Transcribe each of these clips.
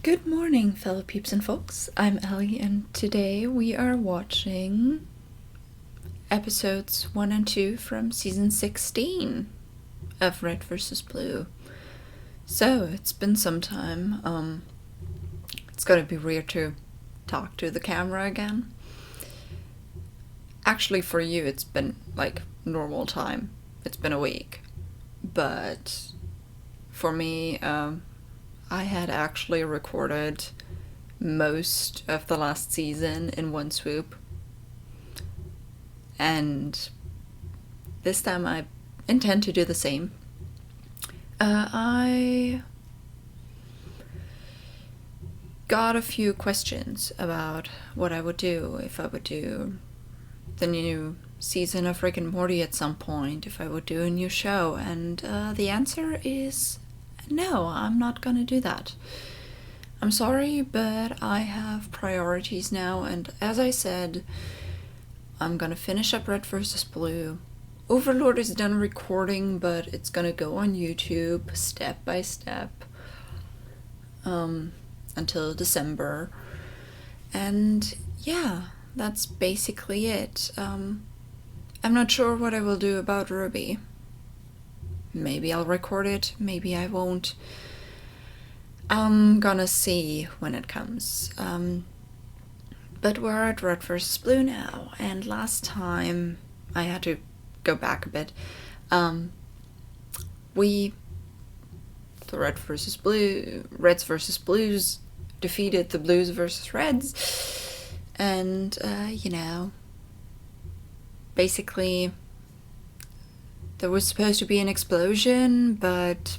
Good morning, fellow peeps and folks. I'm Allie, and today we are watching episodes 1 and 2 from season 16 of Red vs. Blue. So, it's been some time. It's gonna be weird to talk to the camera again. Actually, for you, it's been like normal time. It's been a week. But for me, I had actually recorded most of the last season in one swoop. And this time I intend to do the same. I got a few questions about what I would do if I would do the new season of Rick and Morty at some point, if I would do a new show, and the answer is no, I'm not gonna do that. I'm sorry, but I have priorities now, and as I said, I'm gonna finish up Red vs. Blue. Overlord is done recording, but it's gonna go on YouTube step by step until December. And yeah, that's basically it. I'm not sure what I will do about RWBY. Maybe I'll record it, maybe I won't. I'm gonna see when it comes. But we're at Red vs. Blue now, and last time I had to go back a bit. The Reds vs. Blues defeated the Blues vs. Reds, and basically there was supposed to be an explosion, but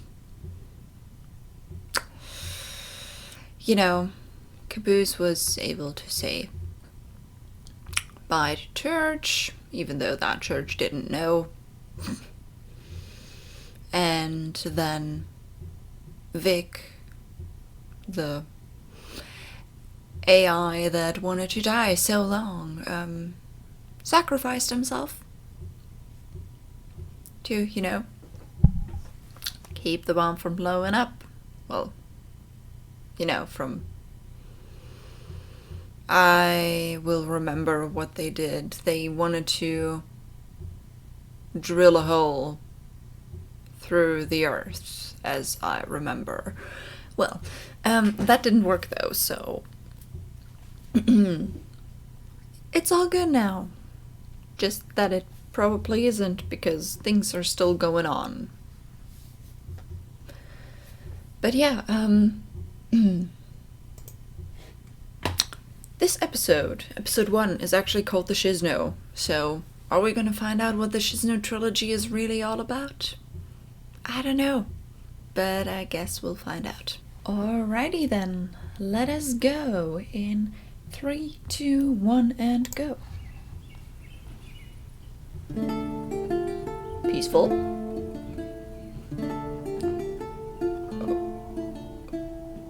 Caboose was able to say bye to church, even though that church didn't know. And then Vic, the AI that wanted to die so long, sacrificed himself to, keep the bomb from blowing up. Well, I will remember what they did. They wanted to drill a hole through the earth, as I remember. Well, that didn't work though, so it's all good now. Just that it probably isn't, because things are still going on. But yeah, this episode 1, is actually called The Shizno, so are we gonna find out what the Shizno trilogy is really all about? I don't know, but I guess we'll find out. Alrighty then, let us go in 3, 2, 1, and go. Peaceful.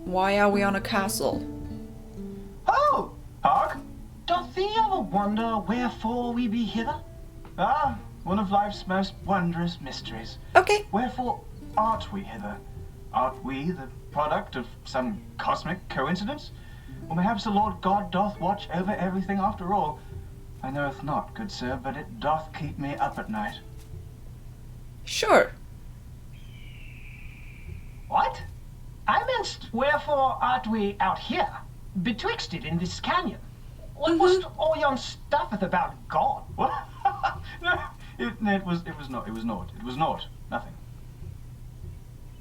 Why are we on a castle? Oh, hark! Doth thee ever wonder wherefore we be hither? Ah, one of life's most wondrous mysteries. Okay. Wherefore art we hither? Art we the product of some cosmic coincidence? Or perhaps the Lord God doth watch over everything after all? I knoweth not, good sir, but it doth keep me up at night. Sure. What? I meant, wherefore art we out here, betwixt it in this canyon? What was all yon stuffeth about God? What? No, it was naught, nothing.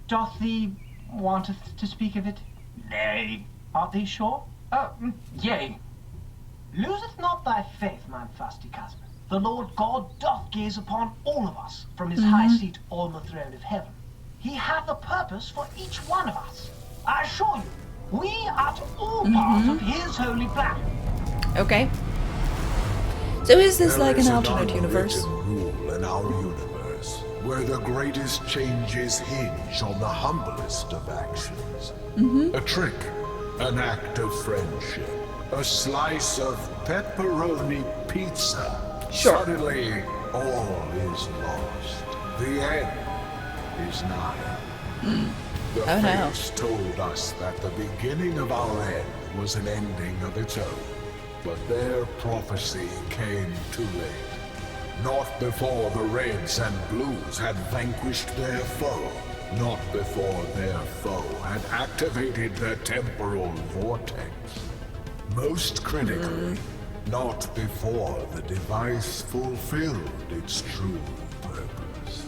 Doth thee wanteth to speak of it? Nay. Art thee sure? Yea. Loseth not thy faith, mine fasty cousin. The Lord God doth gaze upon all of us from his high seat on the throne of heaven. He hath a purpose for each one of us. I assure you, we are all part of his holy plan. Okay. So is this There like is an alternate universe? rule in our universe, where the greatest changes hinge on the humblest of actions. A trick, an act of friendship, a slice of pepperoni pizza. Sure. Suddenly, all is lost. The end is nigh. The Oh, no. fates told us that the beginning of our end was an ending of its own. But their prophecy came too late. Not before the Reds and Blues had vanquished their foe. Not before their foe had activated the temporal vortex. Most critically, not before the device fulfilled its true purpose.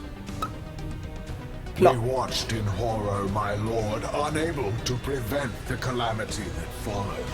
Plot. We watched in horror, my lord, unable to prevent the calamity that followed.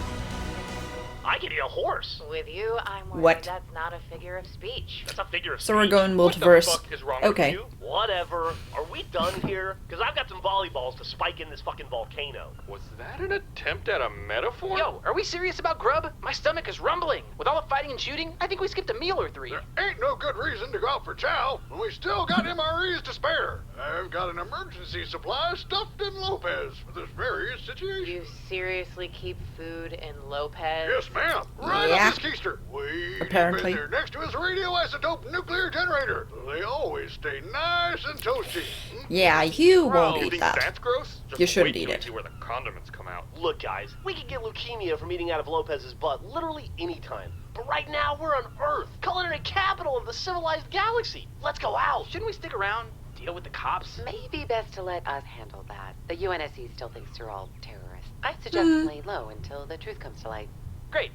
I could eat a horse. With you, I'm worried What? that's not a figure of speech. That's a figure of So we're speech. going What the multiverse. fuck is wrong Okay. with you? Whatever. Are we done here? Because I've got some volleyballs to spike in this fucking volcano. Was that an attempt at a metaphor? Yo, are we serious about grub? My stomach is rumbling. With all the fighting and shooting, I think we skipped a meal or three. There ain't no good reason to go out for chow when we still got MREs to spare. I've got an emergency supply stuffed in Lopez for this very situation. You seriously keep food in Lopez? Yes, ma'am. Right Yeah. up his keister. We've Apparently. been there next to his radioisotope nuclear generator. They always stay nice and toasty. Yeah, you won't You eat think that. that's gross? Just You shouldn't wait eat till it. you see where the condiments come out. Look, guys, we could get leukemia from eating out of Lopez's butt literally any time. But right now, we're on Earth, culinary capital of the civilized galaxy. Let's go out. Shouldn't we stick around, deal with the cops? Maybe best to let us handle that. The UNSC still thinks they're all terrorists. I suggest playing low until the truth comes to light. Great.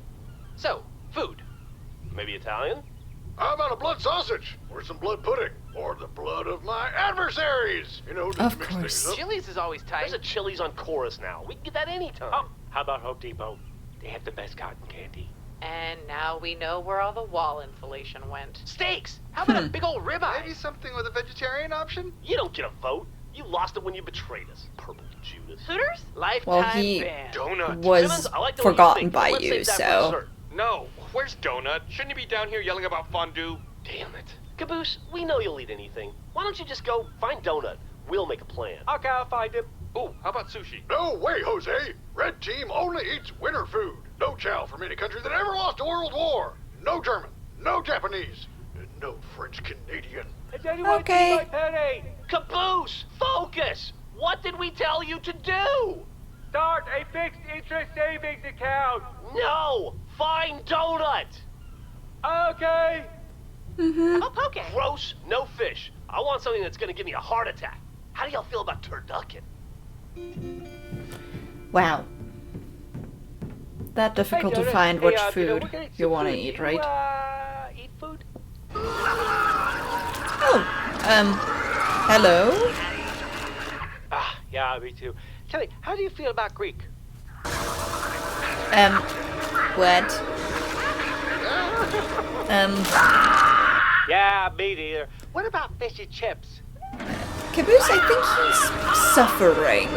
So, food. Maybe Italian? How about a blood sausage? Or some blood pudding? Or the blood of my adversaries? You know, just Of to mix course. things up. Chili's is always tight. There's a Chili's on Chorus now. We can get that anytime. Oh, how about Home Depot? They have the best cotton candy. And now we know where all the wall insulation went. Steaks. How about a big old ribeye? Maybe something with a vegetarian option? You don't get a vote. You lost it when you betrayed us, purple Judas. Hooters? Lifetime Well, he ban. Donut. was Simmons, I like the way you forgotten think, by but let's you, save that for so... dessert. No. Where's Donut? Shouldn't he be down here yelling about fondue? Damn it. Caboose, we know you'll eat anything. Why don't you just go find Donut? We'll make a plan. Okay, I'll find him. Ooh, how about sushi? No way, Jose. Red team only eats winter food. No chow from any country that ever lost a world war. No German, no Japanese, and no French Canadian. Does anyone Okay. see my penny? Caboose, focus! What did we tell you to do? Start a fixed interest savings account. No! Find Donut! Okay. Oh, poke it. Gross, no fish. I want something that's gonna give me a heart attack. How do y'all feel about turducken? Wow. That difficult to Hey, find hey, which we're food gonna eat you some want to food. eat, You, right? Eat food? Oh, hello? Ah, yeah, me too. Tell me, how do you feel about Greek? What? Yeah, me neither. What about fish and chips? Caboose, I think he's suffering.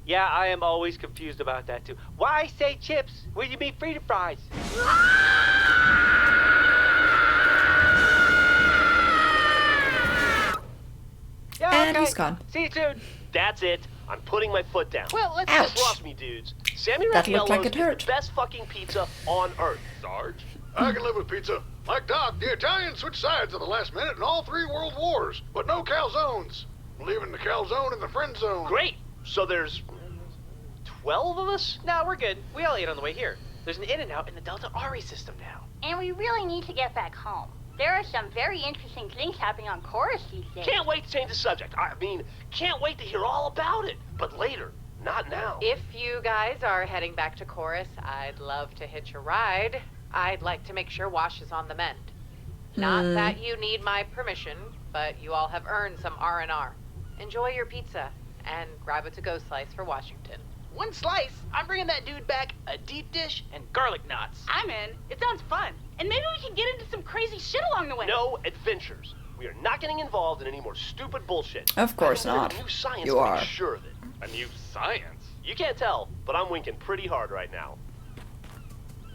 Yeah, I am always confused about that too. Why say chips when you mean freedom fries? Yeah, And okay. he's gone. See you soon. That's it. I'm putting my foot down. Well, let's Ouch. Trust me, dudes. Sammy That looked like Raffaello's it is hurt. the best fucking pizza on Earth. Sarge? I can live with pizza. Like Doc, the Italians switched sides at the last minute in all 3 world wars, but no calzones. Leaving the calzone in the friend zone. Great. So there's 12 of us? No, we're good. We all ate on the way here. There's an In-N-Out in the Delta RE system now. And we really need to get back home. There are some very interesting things happening on Chorus these days. Can't wait to change the subject. I mean, can't wait to hear all about it. But later, not now. If you guys are heading back to Chorus, I'd love to hitch a ride. I'd like to make sure Wash is on the mend. Not that you need my permission, but you all have earned some R&R. Enjoy your pizza, and grab a to-go slice for Washington. 1 slice? I'm bringing that dude back a deep dish and garlic knots. I'm in. It sounds fun. And maybe we can get into some crazy shit along the way. No adventures. We are not getting involved in any more stupid bullshit. Of course I not. New science You to are. Make sure of it. A new science? You can't tell, but I'm winking pretty hard right now.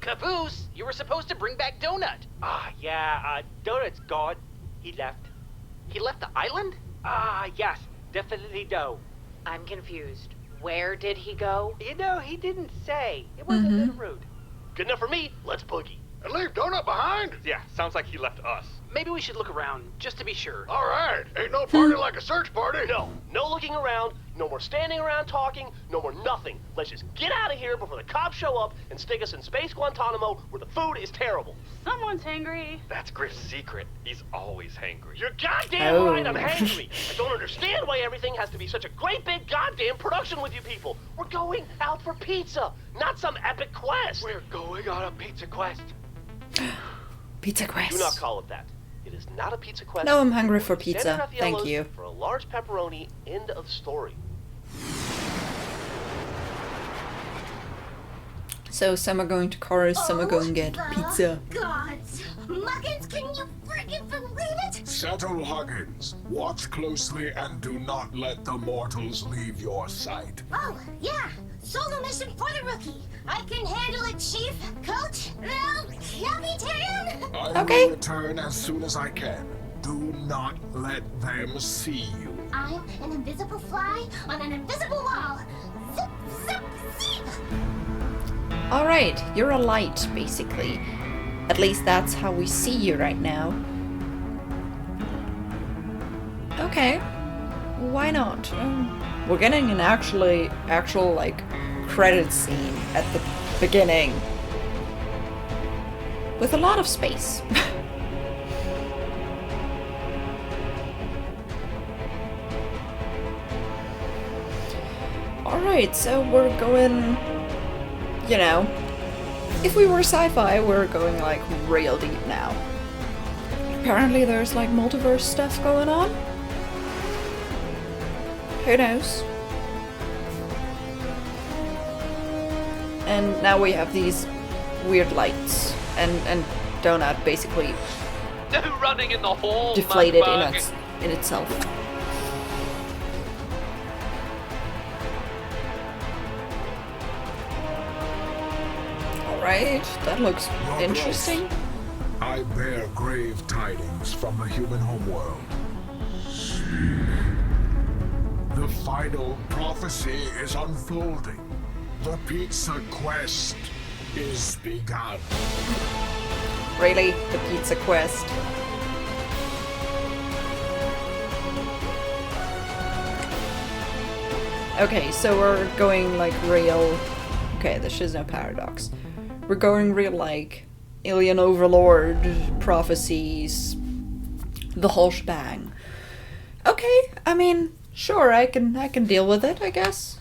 Caboose, you were supposed to bring back Donut. Ah, yeah, Donut's gone. He left. He left the island? Ah, yes, definitely no. I'm confused. Where did he go? You know, he didn't say. It wasn't that rude. Good enough for me. Let's boogie. And leave Donut behind? Yeah, sounds like he left us. Maybe we should look around, just to be sure. All right. Ain't no party like a search party. No, no looking around, no more standing around talking, no more nothing. Let's just get out of here before the cops show up and stick us in Space Guantanamo where the food is terrible. Someone's hangry. That's Griff's secret. He's always hangry. You're goddamn right, I'm hangry. I don't understand why everything has to be such a great big goddamn production with you people. We're going out for pizza, not some epic quest. We're going on a pizza quest. Pizza quest. Do not call it that. It is not a pizza quest. No, I'm hungry for We're San pizza. Thank Raffaello's you. For a large pepperoni, end of story. So some are going to chorus, some are going to get pizza. Gods! Muggins, can you friggin' believe it? Settle, Huggins. Watch closely and do not let the mortals leave your sight. Oh, yeah. Solo mission for the rookie. I can handle it, Chief. Coach? No, Capitan? I will return as soon as I can. Do not let them see you. I'm an invisible fly on an invisible wall. Zip, zip, zip! Alright, you're a light, basically. At least that's how we see you right now. Okay. Why not? We're getting an actual, like, credit scene at the beginning. With a lot of space. Alright, so we're going... You know, if we were sci-fi, we're going like real deep now. Apparently there's like multiverse stuff going on. Who knows? And now we have these weird lights and Donut basically No running in the hall, deflated mudbug. in itself. Right, that looks interesting. I bear grave tidings from the human homeworld. The final prophecy is unfolding. The pizza quest is begun. Really? The pizza quest? Okay, so we're going like real... Okay, this is no paradox. We're going real like alien overlord prophecies, the whole shebang. Okay, I mean, sure, I can deal with it, I guess.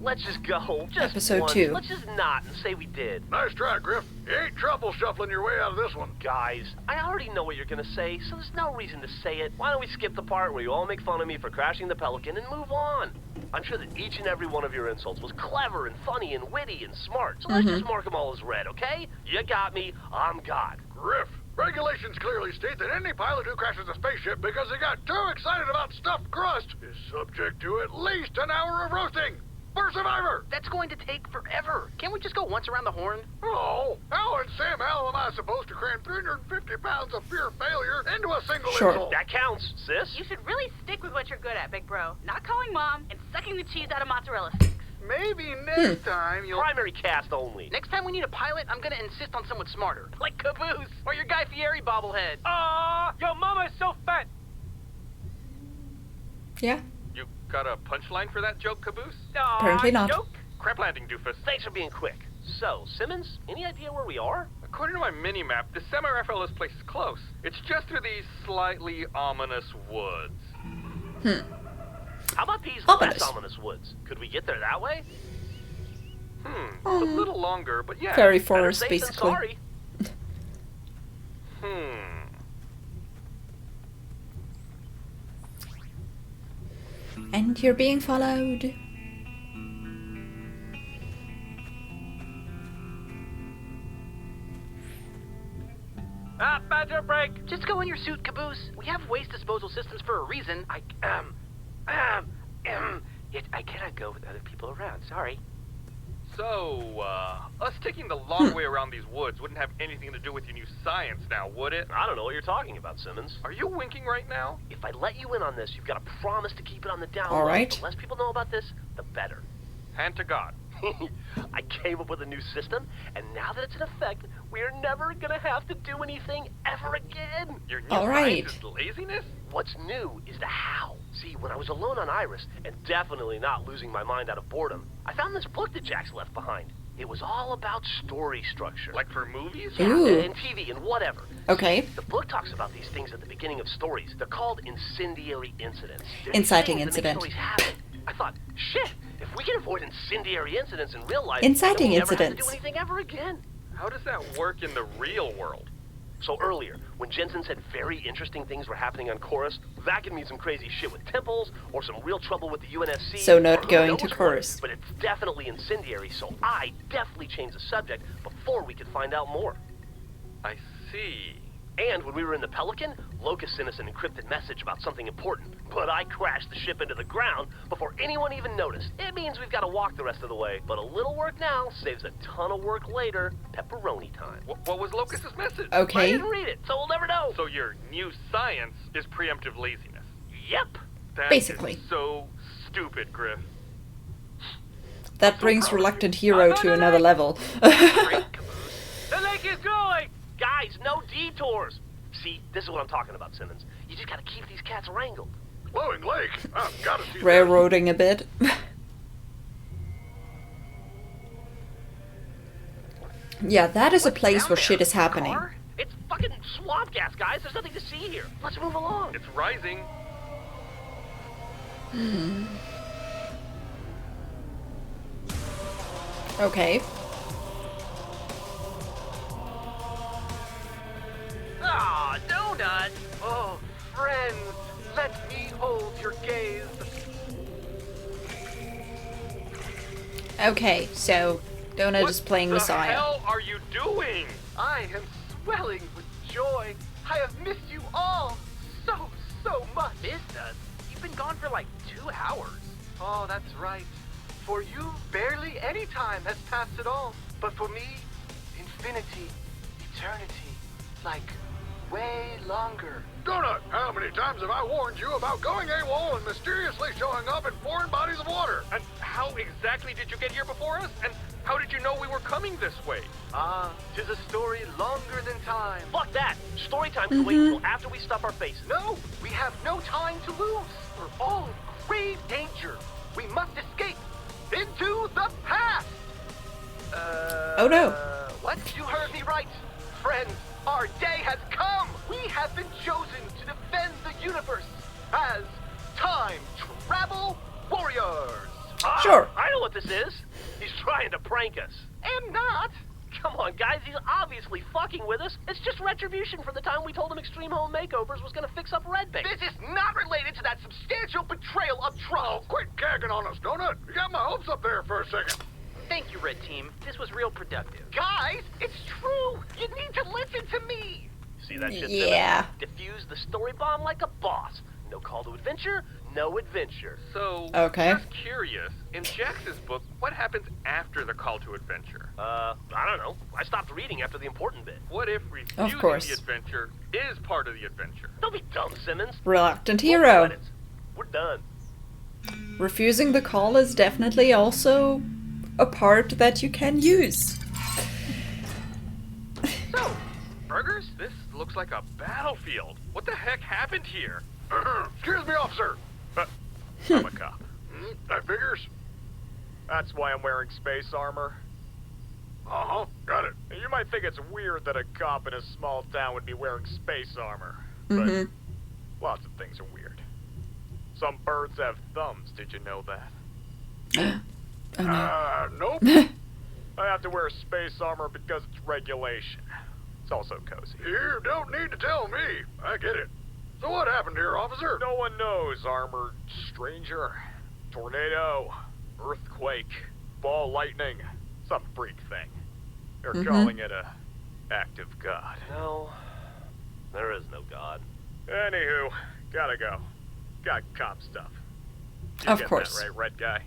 Let's just go. Just Episode once. 2. Let's just not and say we did. Nice try, Griff. You ain't truffle shuffling your way out of this one. Guys, I already know what you're gonna say, so there's no reason to say it. Why don't we skip the part where you all make fun of me for crashing the Pelican and move on? I'm sure that each and every one of your insults was clever and funny and witty and smart, so let's just mark them all as red, okay? You got me, I'm God. Griff, regulations clearly state that any pilot who crashes a spaceship because they got too excited about stuffed crust is subject to at least an hour of roasting. For Survivor! That's going to take forever. Can't we just go once around the horn? Oh, how in Sam Hell am I supposed to cram 350 pounds of pure failure into a single Sure. insult? That counts, sis. You should really stick with what you're good at, big bro. Not calling mom and sucking the cheese out of mozzarella sticks. Maybe next time you'll... Primary cast only. Next time we need a pilot, I'm gonna insist on someone smarter. Like Caboose, or your Guy Fieri bobblehead. Your mama's so fat. Yeah, You got a punchline for that joke, Caboose? apparently not. Joke? Crap landing, doofus. Thanks for being quick. So, Simmons, any idea where we are? According to my mini-map, the semi-Raffaello's place is close. It's just through these slightly ominous woods. How about these Ominous. less ominous woods? Could we get there that way? It's a little longer, but yeah. Fairy Better forest, safe than basically. sorry. And you're being followed. Badger break. Just go in your suit, Caboose. We have waste disposal systems for a reason. I cannot go with other people around. Sorry. So, us taking the long way around these woods wouldn't have anything to do with your new science now, would it? I don't know what you're talking about, Simmons. Are you winking right now? If I let you in on this, you've got to promise to keep it on the down All low. right. The less people know about this, the better. Hand to God. I came up with a new system, and now that it's in effect, we're never gonna have to do anything ever again. Your new All right. science is laziness? What's new is the how. See, when I was alone on Iris, and definitely not losing my mind out of boredom, I found this book that Jax left behind. It was all about story structure. Like for movies? Yeah, Ooh. and TV and whatever. Okay. The book talks about these things at the beginning of stories. They're called incendiary incidents. They're Inciting things that make incident. stories happen. I thought, shit, if we can avoid incendiary incidents in real life, Inciting then we'll never have to incidents. do anything ever again. How does that work in the real world? So earlier, when Jensen said very interesting things were happening on Chorus, that could mean some crazy shit with temples, or some real trouble with the UNSC. So not or who going knows to what. Chorus. But it's definitely incendiary, so I definitely changed the subject before we could find out more. I see. And when we were in the Pelican, Locust sent us an encrypted message about something important, but I crashed the ship into the ground before anyone even noticed. It means we've got to walk the rest of the way, but a little work now saves a ton of work later. Pepperoni time. What was Locust's message? I Okay. didn't read it, so we'll never know. So your new science is preemptive laziness. Yep. That Basically. is so stupid, Griff. That brings reluctant hero to another level. Great caboose. The lake is going! Guys, no detours! See, this is what I'm talking about, Simmons. You just gotta keep these cats wrangled. Glowing lake. I've got to see that. Railroading a bit. Yeah, that is a place where shit is happening. Car? It's fucking swamp gas, guys. There's nothing to see here. Let's move along. It's rising. Okay. Ah, donut! Oh, friends, let me hold your gaze. Okay, so Donut is playing What Messiah. the hell are you doing? I am swelling with joy. I have missed you all so much. Missed us? You've been gone for like 2 hours. Oh, that's right. For you, barely any time has passed at all. But for me, infinity, eternity, like way longer. Donut, how many times have I warned you about going AWOL and mysteriously showing up in foreign bodies of water? And how exactly did you get here before us? And how did you know we were coming this way? Ah, 'tis a story longer than time. Fuck that. Story time can wait until after we stuff our faces. No, we have no time to lose. We're all in grave danger. We must escape into the past. Oh no. What? You heard me right. Friends, our day has come. We have been chosen to defend the universe as time travel warriors. Sure. I know what this is. He's trying to prank us. And not. Come on, guys. He's obviously fucking with us. It's just retribution for the time we told him Extreme Home Makeovers was gonna fix up Red Bait. This is not related to that substantial betrayal of trust. Oh, quit gagging on us, Donut. You got my hopes up there for a second. Thank you, Red Team. This was real productive. Guys, it's true. You need to listen to me. See that shit? Yeah. Simmons? Diffuse the story bomb like a boss. No call to adventure, no adventure. So, Okay. just curious, in Jax's book, what happens after the call to adventure? I don't know. I stopped reading after the important bit. What if refusing course. the adventure is part of the adventure? Don't be dumb, Simmons. Reluctant Roll hero. credits. We're done. Refusing the call is definitely also a part that you can use. So, burgers? This looks like a battlefield. What the heck happened here? Excuse me, officer. I'm a cop. That figures. That's why I'm wearing space armor. Uh-huh, got it. You might think it's weird that a cop in a small town would be wearing space armor, but Mm-hmm. lots of things are weird. Some birds have thumbs, did you know that? Oh no. Nope. I have to wear space armor because it's regulation. It's also cozy. You don't need to tell me. I get it. So what happened here, officer? No one knows, armored stranger. Tornado, earthquake, ball lightning, some freak thing. They're calling it a act of God. No, there is no God. Anywho, gotta go. Got cop stuff. You Of get course. that right, red guy?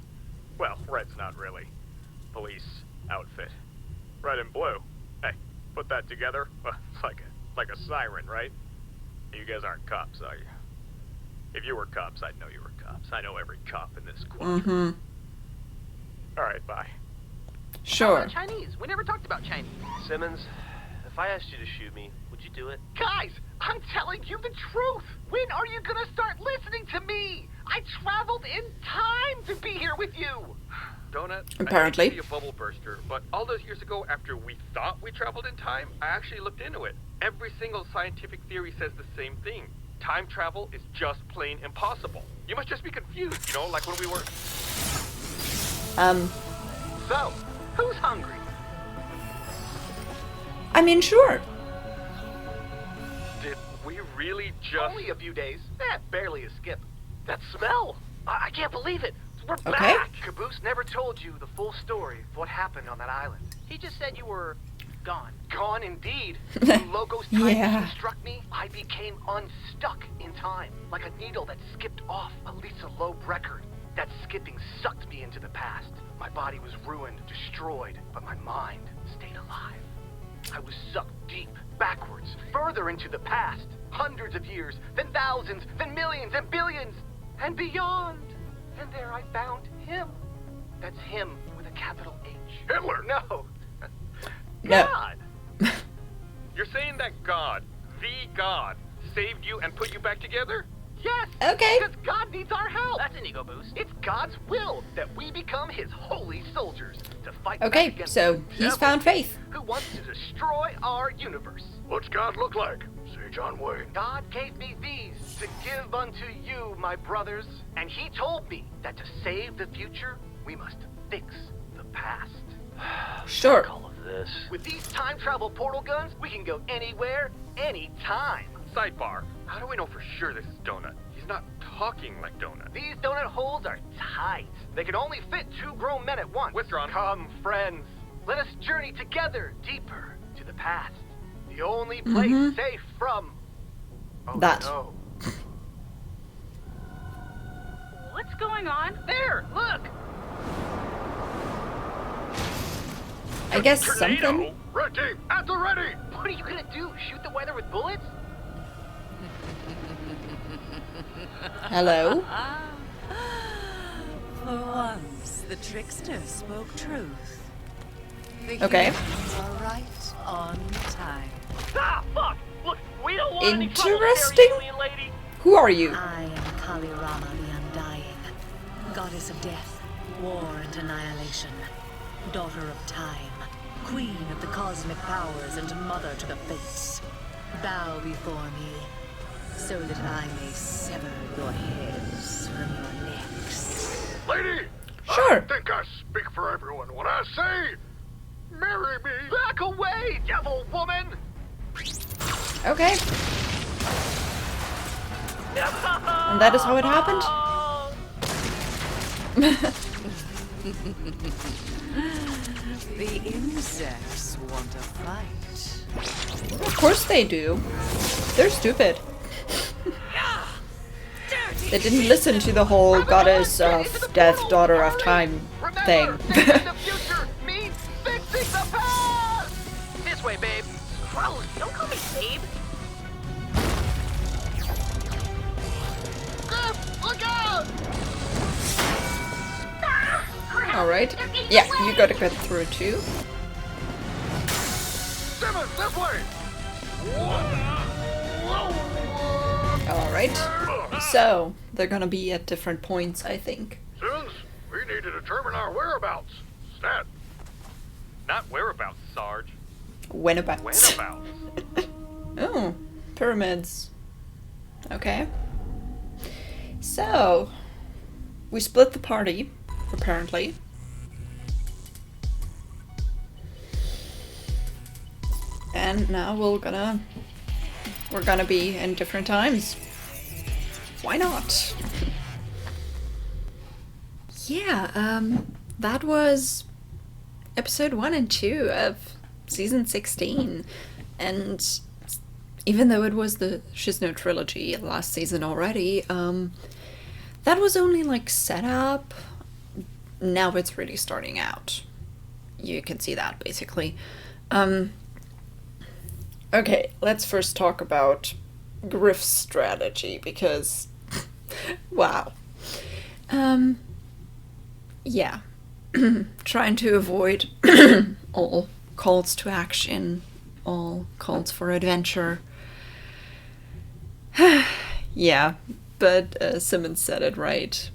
Well, red's not really. Police outfit. Red and blue. Hey, put that together. Well, it's like a siren, right? You guys aren't cops, are you? If you were cops, I'd know you were cops. I know every cop in this quadrant. Alright, bye. Sure. Chinese. We never talked about Chinese. Simmons, if I asked you to shoot me, would you do it? Guys, I'm telling you the truth. When are you gonna start listening to me? I traveled in time to be here with you. Donut, Apparently. I hate to be a bubble burster, but all those years ago after we thought we traveled in time, I actually looked into it. Every single scientific theory says the same thing. Time travel is just plain impossible. You must just be confused, you know, like when we were... So, who's hungry? I mean, sure. Did we really just... Only a few days. Barely a skip. That smell! I can't believe it. We're Okay. back! Caboose never told you the full story of what happened on that island. He just said you were gone. Gone indeed. When Logo's time Yeah. machine struck me, I became unstuck in time. Like a needle that skipped off a Lisa Loeb record. That skipping sucked me into the past. My body was ruined, destroyed, but my mind stayed alive. I was sucked deep, backwards, further into the past. Hundreds of years, then thousands, then millions and billions, and beyond. And there I found him. That's him with a capital H. Hitler! No. No. God. You're saying that God, the God, saved you and put you back together? Yes. Okay. Because God needs our help. That's an ego boost. It's God's will that we become his holy soldiers to fight back Okay, against so the he's devil found faith. who wants to destroy our universe. What's God look like? Say John Wayne. God gave me these to give unto you, my brothers. And he told me that to save the future, we must fix the past. Sure. All of this. With these time travel portal guns, we can go anywhere, anytime. Sidebar, how do we know for sure this is Donut? He's not talking like Donut. These donut holes are tight. They can only fit 2 grown men at once. Withdrawn. Come, friends. Let us journey together deeper to the past. The only place safe from... Oh, That. no. What's going on? There, look. I guess Tornado? something. Red team, at the ready! What are you gonna do? Shoot the weather with bullets? Hello? For once, the trickster spoke truth. The Okay. humans are right on time. Ah, fuck! Look, we don't want any trouble, Interesting. scary alien lady. Who are you? I am Kali Rama the Undying, goddess of death, war and annihilation, daughter of time, queen of the cosmic powers and mother to the fates. Bow before me, so that I may sever your heads from your necks. Lady! Sure. I think I speak for everyone when I say, marry me! Back away, devil woman! Okay. And that is how it happened? The insects want to fight. Of course they do. They're stupid. They didn't listen to the whole goddess of death, daughter of time thing. Remember, the future means fixing the past! This way, babe. Gross, don't call me babe. Look out! Alright. Yeah, you gotta get through too. Simmons, this way! Alright. So, they're gonna be at different points, I think. Simmons, we need to determine our whereabouts. Stat. Not whereabouts, Sarge. Whenabouts. Whenabouts. Oh, pyramids. Okay. So, we split the party, apparently. And now we're gonna be in different times. Why not? Yeah, that was episode 1 and 2 of season 16. And even though it was the Shizno trilogy last season already, that was only like set up. Now it's really starting out. You can see that basically. Okay, let's first talk about Griff's strategy because wow. Yeah. trying to avoid all calls to action, all calls for adventure. Yeah, but Simmons said it right.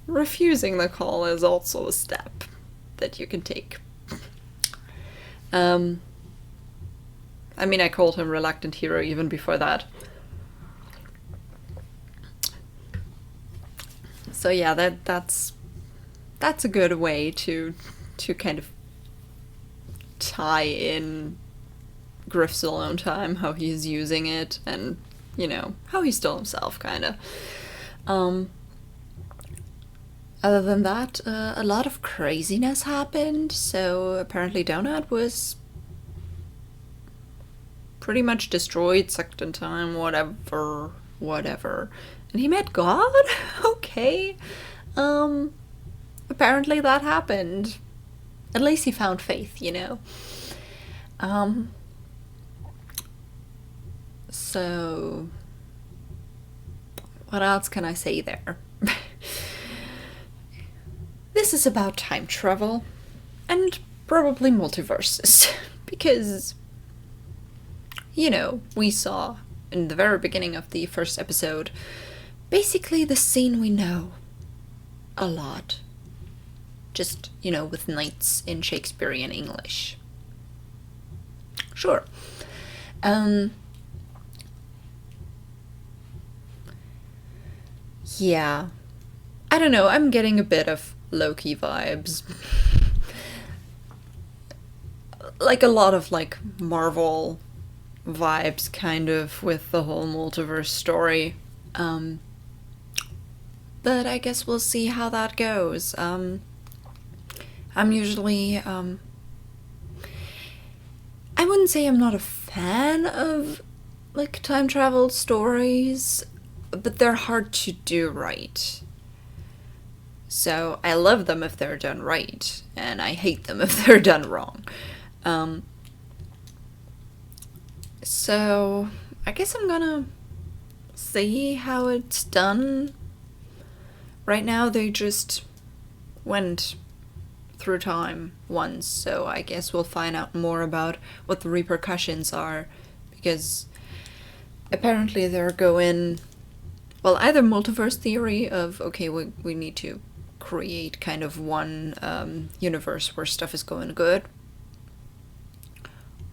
Refusing the call is also a step that you can take. I mean, I called him reluctant hero even before that. So yeah, that's a good way to kind of tie in Griff's alone time, how he's using it, and, you know, how he's still himself, kind of. Other than that, a lot of craziness happened, so apparently Donut was pretty much destroyed, sucked in time, whatever. And he met God? Okay. Apparently that happened. At least he found faith, you know. So what else can I say there? This is about time travel, and probably multiverses, because, you know, we saw in the very beginning of the first episode basically the scene we know a lot. Just, you know, with knights in Shakespearean English. Sure. Yeah. I don't know, I'm getting a bit of Loki vibes. Like a lot of, like, Marvel vibes, kind of, with the whole multiverse story. But I guess we'll see how that goes. I'm usually, I wouldn't say I'm not a fan of, like, time travel stories, but they're hard to do right. So I love them if they're done right, and I hate them if they're done wrong. So I guess I'm gonna see how it's done. Right now they just went through time once, so I guess we'll find out more about what the repercussions are, because apparently they're going, well, either multiverse theory of, okay, we need to create kind of one universe where stuff is going good,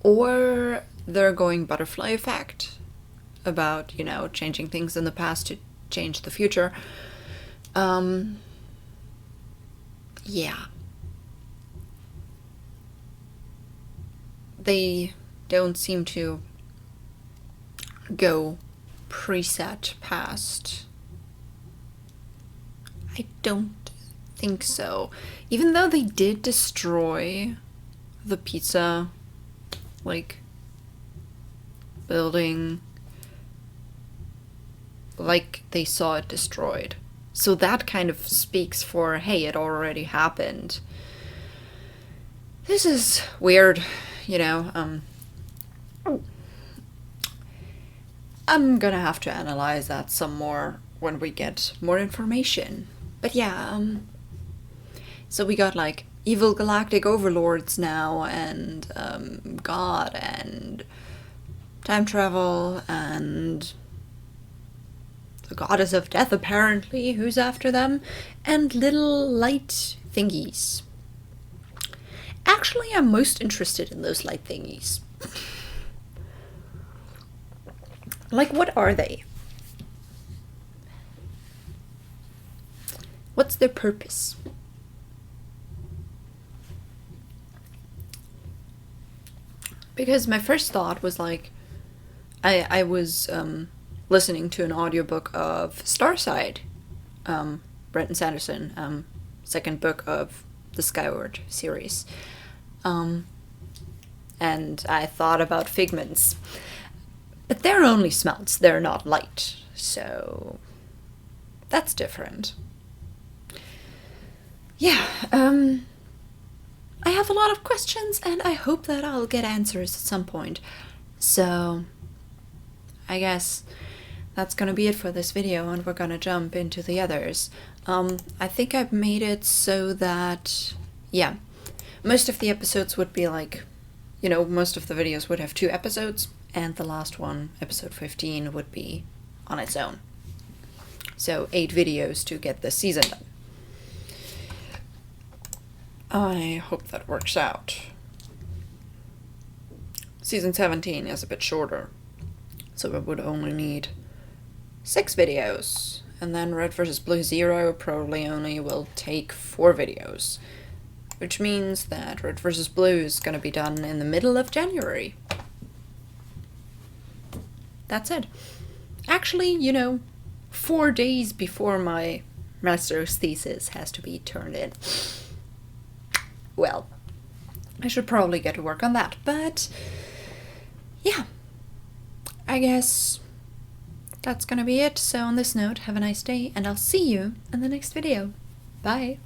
or they're going butterfly effect about, you know, changing things in the past to change the future. Yeah. They don't seem to go preset past. I don't think so. Even though they did destroy the pizza, like, building, like they saw it destroyed. So that kind of speaks for, hey, it already happened. This is weird, you know. I'm gonna have to analyze that some more when we get more information. But yeah, so we got, like, evil galactic overlords now, and God, and time travel, and the goddess of death, apparently, who's after them, and little light thingies. Actually, I'm most interested in those light thingies. Like, what are they? What's their purpose? Because my first thought was, like, I was listening to an audiobook of Starside, Brenton Sanderson, second book of the Skyward series. And I thought about figments. But they're only smelts, they're not light, so that's different. Yeah, I have a lot of questions, and I hope that I'll get answers at some point. So I guess that's gonna be it for this video, and we're gonna jump into the others. I think I've made it so that yeah, most of the episodes would be like, you know, most of the videos would have 2 episodes, and the last one, episode 15, would be on its own. So 8 videos to get this season done. I hope that works out. Season 17 is a bit shorter, so it would only need 6 videos, and then Red vs. Blue Zero probably only will take 4 videos, which means that Red vs. Blue is gonna be done in the middle of January. That's it. Actually, you know, 4 days before my master's thesis has to be turned in. Well, I should probably get to work on that, but yeah, I guess that's gonna be it. So on this note, have a nice day, and I'll see you in the next video. Bye!